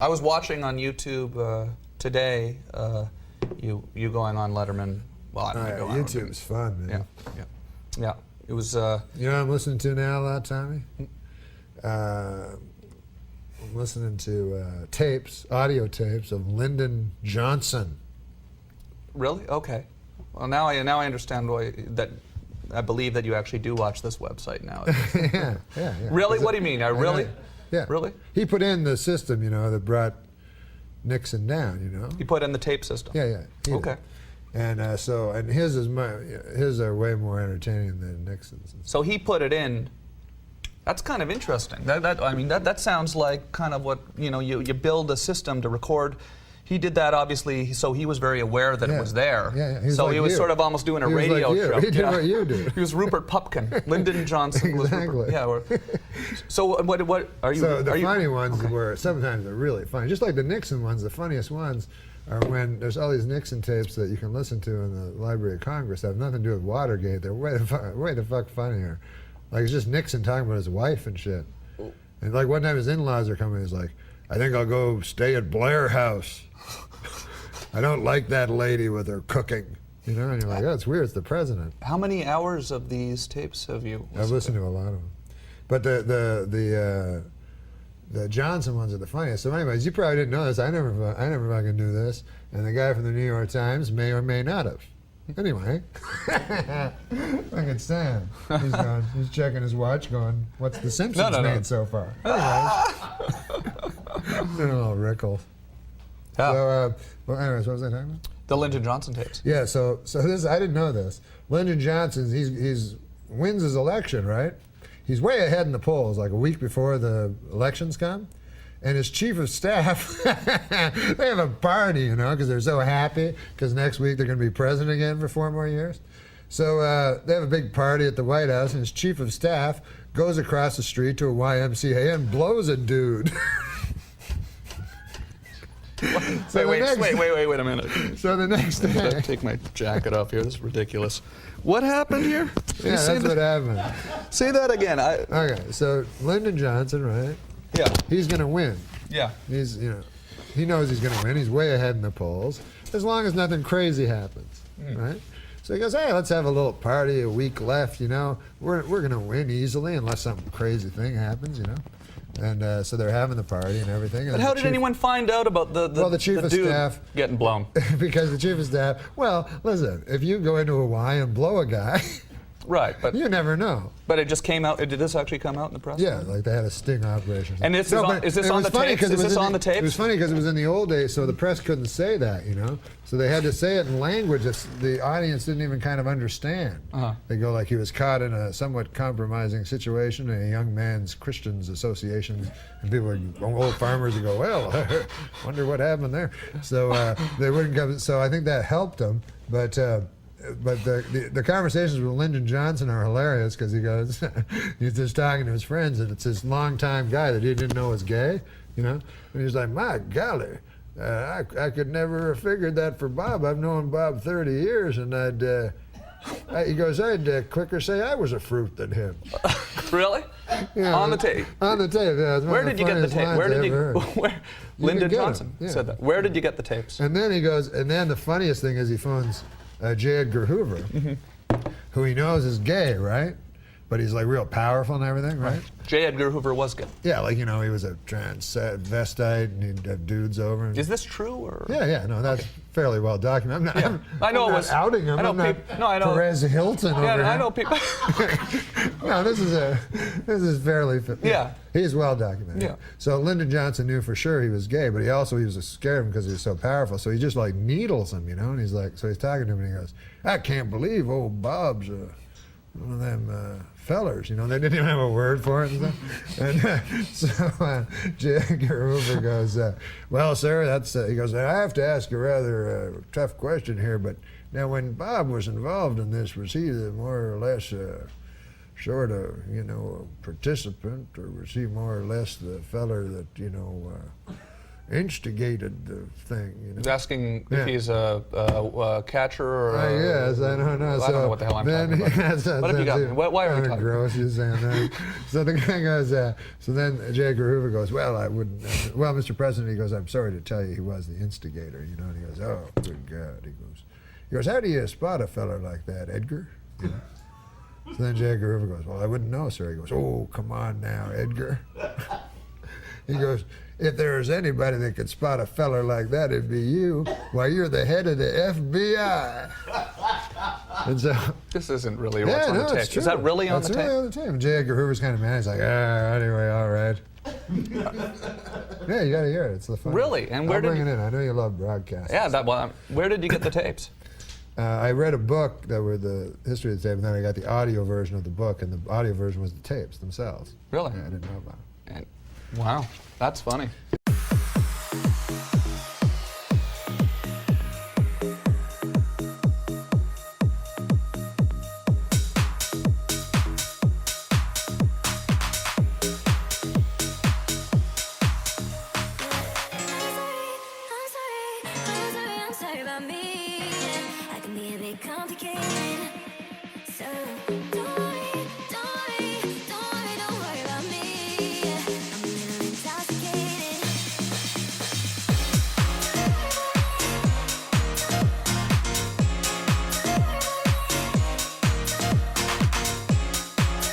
I was watching on YouTube today, you going on Letterman. Well, I don't know. YouTube's fun, man. Yeah. It was. You know what I'm listening to now a lot, Tommy? I'm listening to audio tapes of Lyndon Johnson. Really? Okay. Well, now I understand why that. I believe that you actually do watch this website now. yeah. Really? What do you mean? Really? Yeah. Really? He put in the system, that brought Nixon down, He put in the tape system. Yeah. Okay. And and his are way more entertaining than Nixon's. So he put it in. That's kind of interesting. That sounds like kind of what you build a system to record. He did that obviously, so he was very aware that it was there. Yeah. So like he was sort of almost doing a radio show. He did what you do. He was Rupert Pupkin. Lyndon Johnson was Exactly. Rupert. So what are you? So the funny ones okay. were sometimes they're really funny. Just like the Nixon ones, the funniest ones are when there's all these Nixon tapes that you can listen to in the Library of Congress that have nothing to do with Watergate. They're way the fuck funnier. Like it's just Nixon talking about his wife and shit. And like one time his in-laws are coming, he's like, "I think I'll go stay at Blair House. I don't like that lady with her cooking." And you're like, oh, it's weird, it's the president. How many hours of these tapes have you listened I've listened to a lot of them. But the Johnson ones are the funniest. So anyways, you probably didn't know this. I never fucking knew this. And the guy from the New York Times may or may not have. Anyway, fucking Sam. He's checking his watch going, what's the Simpsons made so far? Anyways. Doing a little Rickles. Yeah. So, anyways, what was I talking about? The Lyndon Johnson tapes. Yeah, so this, I didn't know this. Lyndon Johnson, he's wins his election, right? He's way ahead in the polls, like a week before the elections come. And his chief of staff, they have a party, because they're so happy, because next week they're going to be president again for 4 more years. So they have a big party at the White House, and his chief of staff goes across the street to a YMCA and blows a dude. Wait a minute. So the next day... I gotta take my jacket off here. This is ridiculous. What happened here? Yeah, that's what happened. Say that again. Okay, so Lyndon Johnson, right? Yeah. He's going to win. Yeah. He knows he's going to win. He's way ahead in the polls, as long as nothing crazy happens, right? So he goes, hey, let's have a little party, a week left, We're going to win easily unless some crazy thing happens, And so they're having the party and everything. And but how did anyone find out about the chief of staff getting blown? Because the chief of staff, well, listen, if you go into a Y and blow a guy, right, but you never know. But it just came out. Did this actually come out in the press? Yeah, like they had a sting operation. And is this on the tapes? Is this on the tapes? It was funny because it was in the old days, so the press couldn't say that, So they had to say it in language that the audience didn't even kind of understand. They go like he was caught in a somewhat compromising situation in a young man's Christians association, and people, old farmers, would go, well, wonder what happened there. So they wouldn't come. So I think that helped them, but the conversations with Lyndon Johnson are hilarious because he goes, he's just talking to his friends, and it's this longtime guy that he didn't know was gay, and he's like, my golly, I could never have figured that for Bob. I've known Bob 30 years, and he goes, I'd quicker say I was a fruit than him. Really? On the tape? On the tape, yeah. Where did you get the tape? Lyndon Johnson said that. Where did you get the tapes? And then he goes, and then the funniest thing is he phones J. Edgar Hoover, who he knows is gay, right? But he's like real powerful and everything, right? J. Edgar Hoover was gay. Yeah, like, he was a transvestite and he'd have dudes over. And... Is this true? Or? Yeah, no, that's fairly well documented. I know I'm it not was outing him. I'm not Perez Hilton over here. I know people. No, this is fairly. Yeah. He's well documented. Yeah. So Lyndon Johnson knew for sure he was gay, but he was scared of him because he was so powerful. So he just like needles him, and he's like, so he's talking to him and he goes, I can't believe old Bob's one of them fellers, they didn't even have a word for it and stuff. And so J. Edgar Hoover goes, well, sir, he goes, I have to ask a rather tough question here, but now when Bob was involved in this, was he the more or less sort of, a participant, or was he more or less the feller that, instigated the thing. You know? He's asking Yeah. if he's a catcher or Yes, I don't know. I don't know what the hell I'm talking about. What have you got me? Why are we talking? Gross, you're saying that. So the guy goes, so then J. Edgar Hoover goes, well, I wouldn't, well, Mr. President, he goes, I'm sorry to tell you he was the instigator, you know, and he goes, oh, good God, he goes, how do you spot a feller like that, Edgar? You know? So then J. Edgar Hoover goes, well, I wouldn't know, sir. He goes, oh, come on now, Edgar. He goes, if there was anybody that could spot a feller like that, it'd be you. Why, you're the head of the FBI. And so, This isn't really what's on the it's tape. true. Is that really on the That's tape? really on the tape. And J. Edgar Hoover's kind of mad. He's like, anyway, all right. Yeah, you got to hear it. It's the fun. Really? And where I'll did bring you- it in. I know you love broadcasting. Yeah, where did you get the tapes? I read a book that were the history of the tape, and then I got the audio version of the book, and the audio version was the tapes themselves. Really? Yeah, I didn't know about it. And, wow, that's funny. I'm sorry about me. I can be a bit complicated. So